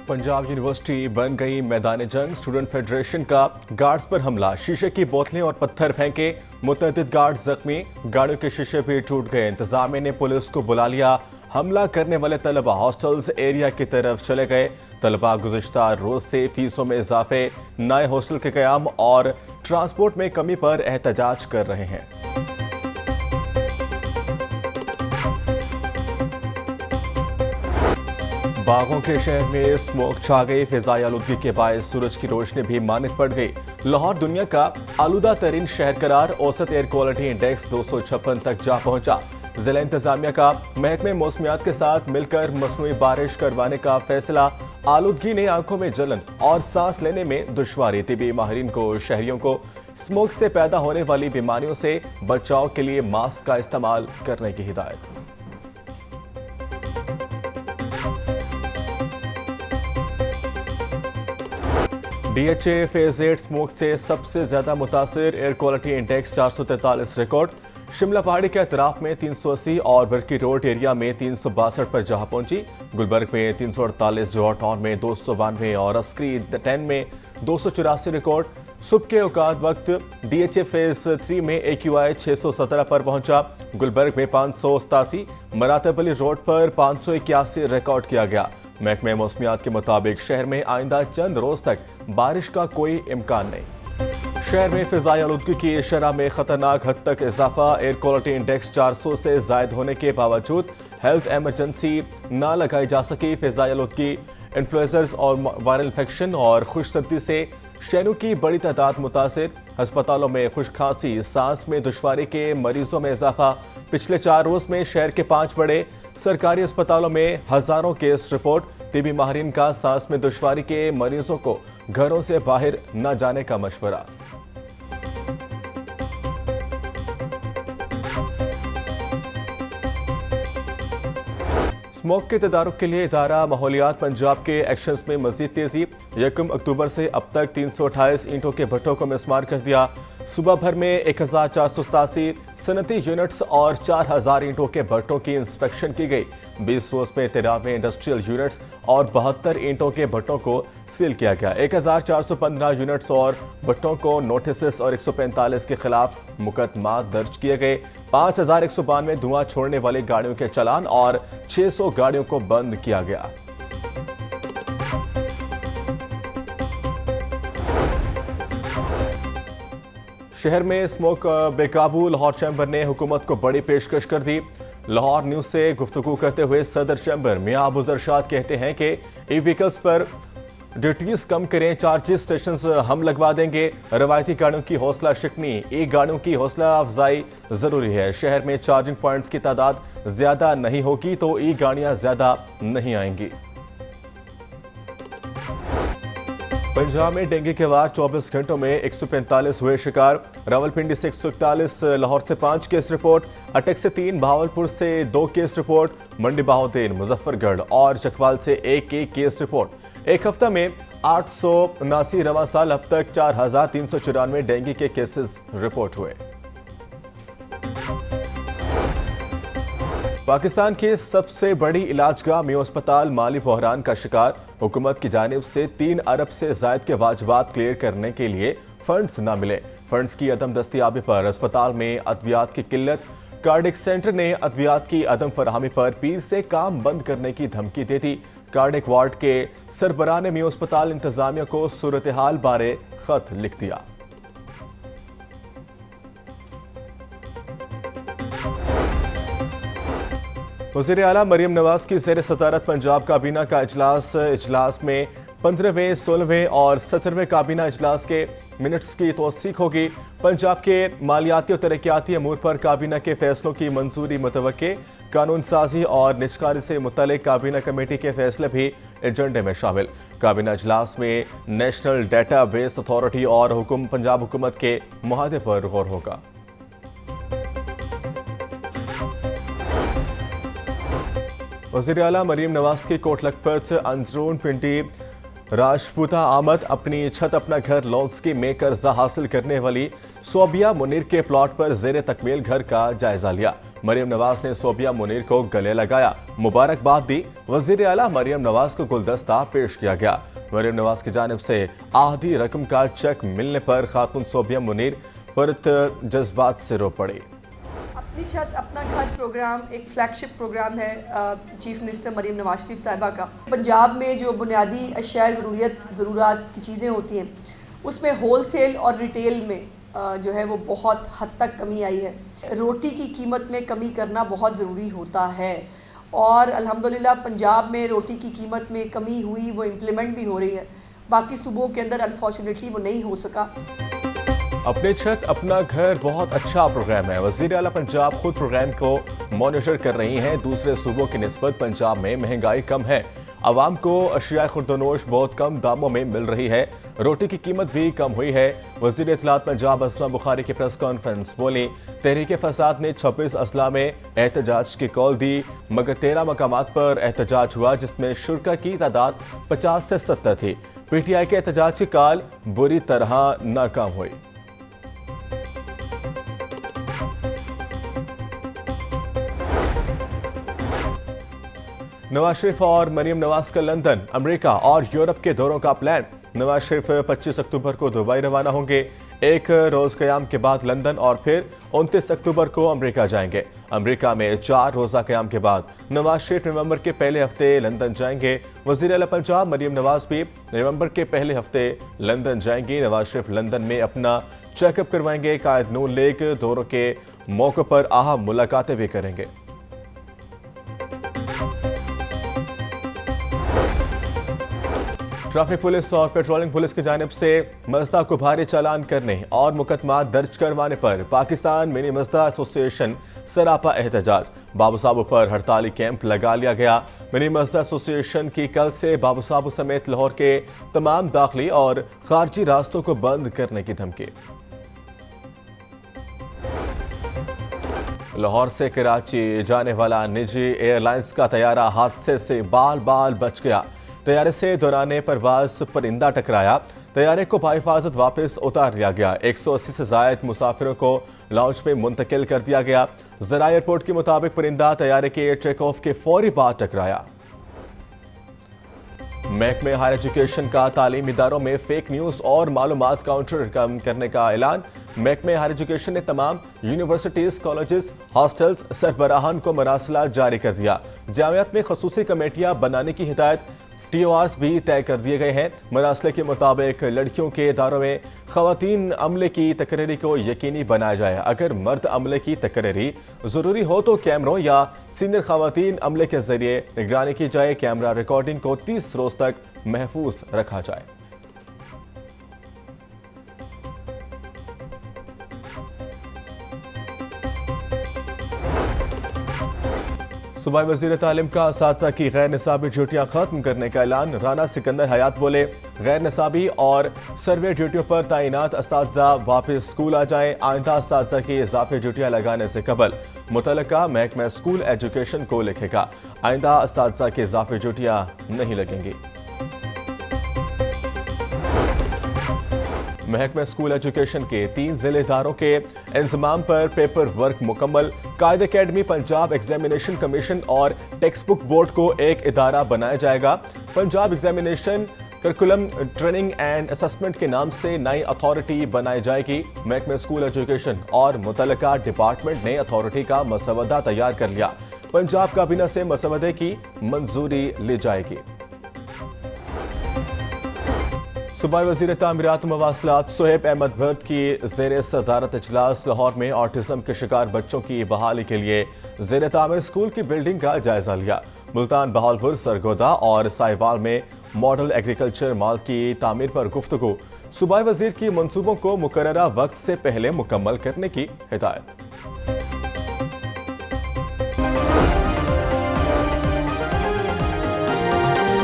Punjab university बन गई मैदान जंग। स्टूडेंट फेडरेशन का गार्ड्स पर हमला, शीशे की बोतलें और पत्थर फेंके, मुतअद्दिद गार्ड्स जख्मी, गाड़ियों के शीशे भी टूट गए। इंतजामिया ने पुलिस को बुला लिया। हमला करने वाले तलबा हॉस्टल्स एरिया की तरफ चले गए। तलबा गुज़िश्ता रोज से फीसों में इजाफे, नए हॉस्टल के क़याम और ट्रांसपोर्ट में कमी पर एहतजाज कर रहे हैं। बागों के शहर में स्मोक छा गई। फिजाई आलूदगी के बायस सूरज की रोशनी भी मानद पड़ गई। लाहौर दुनिया का आलूदा तरीन शहर करार, औसत एयर क्वालिटी इंडेक्स 256 तक जा पहुंचा। जिला इंतजामिया का महकमे मौसमियात के साथ मिलकर मसनूई बारिश करवाने का फैसला। आलूदगी ने आंखों में जलन और सांस लेने में दुश्वारी। तिबी माहिरीन को शहरियों को स्मोक से पैदा होने वाली बीमारियों से बचाव के लिए मास्क का इस्तेमाल करने की हिदायत। DHA फेज 8 स्मोक से सबसे ज्यादा मुतासिर। Air quality index 443 record. Shimla पहाड़ी के अतराफ में 380 और बरकी रोड एरिया में 362 पर जहां पहुंची। गुलबर्ग में 348, जौहर टाउन में 292 और अस्करी 10 में 284 रिकॉर्ड। सुबह के औकात वक्त DHA फेज 3 में AQI 617 पर पहुंचा। गुलबर्ग में 587, मरातबली रोड पर 581 रिकॉर्ड किया गया। महकमे मौसमियात के मुताबिक शहर में आइंदा चंद रोज तक बारिश का कोई इम्कान नहीं। शहर में फिजाई आलूदगी की शरह में खतरनाक हद तक इजाफा। एयर क्वालिटी इंडेक्स 400 से जायद होने के बावजूद हेल्थ इमरजेंसी ना लगाई जा सकी। फिजाई आलूदगी, इन्फ्लुएंजास और वायरल इन्फेक्शन और खुश सर्दी से शहरों की बड़ी तादाद मुतासिर। अस्पतालों में खुश खांसी, सांस में दुश्वारी के मरीजों में इजाफा। पिछले 4 रोज में शहर के 5 बड़े सरकारी अस्पतालों में हजारों केस रिपोर्ट। तिबी माहिरीन का सांस में दुश्वारी के मरीजों को घरों से बाहर न जाने का मशवरा। स्मोक के तदारुक के लिए इदारा माहौलियात पंजाब के एक्शंस में मजीद तेजी। 1 अक्टूबर से अब तक 328 ईंटों के भट्टों को मिसमार कर दिया। सुबह भर में 1487 सनती यूनिट्स और 4000 ईंटों के भट्टों की इंस्पेक्शन की गई। 20 रोज में 93 इंडस्ट्रियल यूनिट्स और 72 ईंटों के भट्टों को सील किया गया। 1415 यूनिट्स और भट्टों को नोटिस और 145 के खिलाफ मुकदमा दर्ज किए गए। 5192 धुआं छोड़ने वाली गाड़ियों के चालान और 600 गाड़ियों को बंद किया गया। शहर में स्मोक बेकाबू, लाहौर चैम्बर ने हुकूमत को बड़ी पेशकश कर दी। लाहौर न्यूज से गुफ्तगू करते हुए सदर चैम्बर मियां अबू जरशाद कहते हैं कि ई व्हीकल्स पर ड्यूटीज कम करें, चार्जिंग स्टेशन हम लगवा देंगे। रवायती गाड़ियों की हौसला शिकनी, ई गाड़ियों की हौसला अफजाई जरूरी है। शहर में चार्जिंग पॉइंट्स की तादाद ज्यादा नहीं होगी तो ई गाड़ियां ज्यादा नहीं आएंगी। पंजाब में डेंगू के बाद 24 घंटों में 145 हुए शिकार। रावलपिंडी से 141, लाहौर से 5 केस रिपोर्ट, अटक से 3, भावलपुर से 2 केस रिपोर्ट, मंडी बहाउद्दीन, मुजफ्फरगढ़ और चकवाल से 1 केस रिपोर्ट। एक हफ्ता में 879 रवां साल अब तक 4394 डेंगू के केसेस रिपोर्ट हुए। पाकिस्तान के सबसे बड़ी इलाजगाह मेयो अस्पताल माली बहरान का शिकार। हुकूमत की जानिब से 3 अरब से जायद के वाजिबात क्लियर करने के लिए फंड्स न मिले। फंड्स की अदम दस्तियाबी पर अस्पताल में अद्वियात की किल्लत। कार्डिक सेंटर ने अद्वियात की अदम फराहमी पर पीर से काम बंद करने की धमकी दे दी। कार्डिक वार्ड के सरबराह ने मेयो अस्पताल इंतजामिया को सूरत हाल बारे खत लिख दिया। वज़ीर आला मरियम नवाज की ज़ेर सदारत पंजाब काबीना का इजलास में 15वें, 16वें और 17वें काबीना इजलास के मिनट्स की तौसीक होगी। पंजाब के मालियाती और तरक्याती अमूर पर काबीना के फैसलों की मंजूरी मुतवक्के। कानून साजी और निजकारी से मुतल्लिक काबीना कमेटी के फैसले भी एजेंडे में शामिल। काबीना इजलास में नेशनल डेटा बेस अथॉरिटी और पंजाब हुकूमत के मुआहदे पर गौर होगा। वज़ीर आला मरियम नवाज की कोट लखपत अंदरून पिंडी राजपूता आमद अपनी छत अपना घर लोन स्कीम में कर्जा हासिल करने वाली सोबिया मुनीर के प्लॉट पर जेर तकमील घर का जायजा लिया। मरियम नवाज ने सोबिया मुनीर को गले लगाया, मुबारकबाद दी। वजीर आला मरियम नवाज को गुलदस्ता पेश किया गया। मरियम नवाज की जानिब से आधी रकम का चेक मिलने पर खातून सोबिया मुनीर परत जज्बात से रो पड़ी। अपनी छत अपना घर प्रोग्राम एक फ्लैगशिप प्रोग्राम है चीफ मिनिस्टर मरियम नवाज शरीफ साहिबा का। पंजाब में जो बुनियादी अशिया ज़रूरत की चीज़ें होती हैं उसमें होल सेल और रिटेल में जो है वो बहुत हद तक कमी आई है। रोटी की कीमत में कमी करना बहुत ज़रूरी होता है और अल्हम्दुलिल्लाह पंजाब में रोटी की कीमत में कमी हुई, वो इम्प्लीमेंट भी हो रही है। बाकी सूबों के अंदर अनफॉर्चुनेटली वो नहीं हो सका। अपनी छत अपना घर बहुत अच्छा प्रोग्राम है। वज़ीर आला पंजाब खुद प्रोग्राम को मॉनिटर कर रही हैं। दूसरे सूबों की निस्बत पंजाब में महंगाई कम है, आवाम को अशिया खुर्दनोश बहुत कम दामों में मिल रही है, रोटी की कीमत भी कम हुई है। वज़ीर इत्तलात पंजाब असमा बुखारी की प्रेस कॉन्फ्रेंस बोली, तहरीक फसाद ने 26 अजला में एहतजाज की कॉल दी, मगर 13 मकामात पर एहतजाज हुआ जिसमें शुरका की तादाद 50 से 70 थी। PTI के एहतजाज की कॉल बुरी तरह नाकाम हुई। नवाज शरीफ और मरियम नवाज का लंदन, अमेरिका और यूरोप के दौरों का प्लान। नवाज शरीफ 25 अक्टूबर को दुबई रवाना होंगे, एक रोज क़याम के बाद लंदन और फिर 29 अक्टूबर को अमेरिका जाएंगे। अमेरिका में 4 रोज़ा क़याम के बाद नवाज शरीफ नवंबर के पहले हफ्ते लंदन जाएंगे। वज़ीर आला पंजाब मरियम नवाज भी नवंबर के पहले हफ्ते लंदन जाएंगी। नवाज शरीफ लंदन में अपना चेकअप करवाएंगे। कायद नून लीग दौरों के मौके पर अहम मुलाकातें भी करेंगे। ट्रैफिक पुलिस और पेट्रोलिंग पुलिस की जानिब से मजदा को भारी चालान करने और मुकदमा दर्ज करवाने पर पाकिस्तान मिनी मजदा एसोसिएशन सरापा एहतजाज। बाबू साहब पर हड़ताली कैंप लगा लिया गया। मिनी मजदा एसोसिएशन की कल से बाबू साहब समेत लाहौर के तमाम दाखिली और खारजी रास्तों को बंद करने की धमकी। लाहौर से कराची जाने वाला निजी एयरलाइंस का तैयारा हादसे से बाल बाल बच गया। तैयारे से दौरान परवाज परिंदा टकराया, तैयारे को बाहिफाजत वापस उतार लिया गया। 180 से जायद मुसाफिरों को लॉन्च में मुंतकिल कर दिया गया। ज़रा एयरपोर्ट के मुताबिक परिंदा तैयारे के टेक ऑफ के फौरी बाद टकराया। महकमे हायर एजुकेशन का तालीमी इदारों में फेक न्यूज़ और मालूमात काउंटर कम करने का ऐलान। महकमे हायर एजुकेशन ने तमाम यूनिवर्सिटीज, कॉलेजेस, हॉस्टल्स सरबराहान को मरासला जारी कर दिया। जामियात में खसूसी कमेटियां बनाने की हिदायत। TORs भी तय कर दिए गए हैं। मरासले के मुताबिक लड़कियों के इदारों में खवातीन अमले की तकरीरी को यकीनी बनाया जाए। अगर मर्द अमले की तकरीरी ज़रूरी हो तो कैमरों या सीनियर खवातीन अमले के जरिए निगरानी की जाए। कैमरा रिकॉर्डिंग को 30 रोज तक महफूज रखा जाए। सूबाई वज़ीर तालीम का असातिज़ा की गैर निसाबी ड्यूटियाँ खत्म करने का ऐलान। राना सिकंदर हयात बोले, गैर निसाबी और सर्वे ड्यूटियों पर तैनात असातिज़ा वापस स्कूल आ जाएं। आइंदा असातिज़ा की इजाफी ड्यूटियाँ लगाने से कबल मुतल्लिका महकमा स्कूल एजुकेशन को लिखेगा। आइंदा असातिज़ा की इजाफी ड्यूटियाँ नहीं लगेंगी। महकमा स्कूल एजुकेशन के 3 जिलेदारों के इंतजाम पर पेपर वर्क मुकम्मल। कायद अकेडमी, पंजाब एग्जामिनेशन कमीशन और टेक्स्ट बुक बोर्ड को एक इदारा बनाया जाएगा। Punjab examination curriculum training and assessment के नाम से नई अथॉरिटी बनाई जाएगी। महकमा स्कूल एजुकेशन और मुतल्लिका डिपार्टमेंट ने अथॉरिटी का मसवदा तैयार कर लिया। पंजाब काबीना से मसवदे की मंजूरी ली जाएगी। सूबाई वज़ीर तामीरात मवासलात सोहेब अहमद भट्ट की ज़ेर सदारत इजलास। लाहौर में ऑटिज्म के शिकार बच्चों की बहाली के लिए ज़ेर तामीर स्कूल की बिल्डिंग का जायजा लिया। मुल्तान, बहावलपुर, सरगोदा और साहिवाल में मॉडल एग्रीकल्चर मॉल की तामीर पर गुफ्तगू। सूबाई वज़ीर की मंसूबों को मुकर्ररा वक्त से पहले मुकम्मल करने की हिदायत।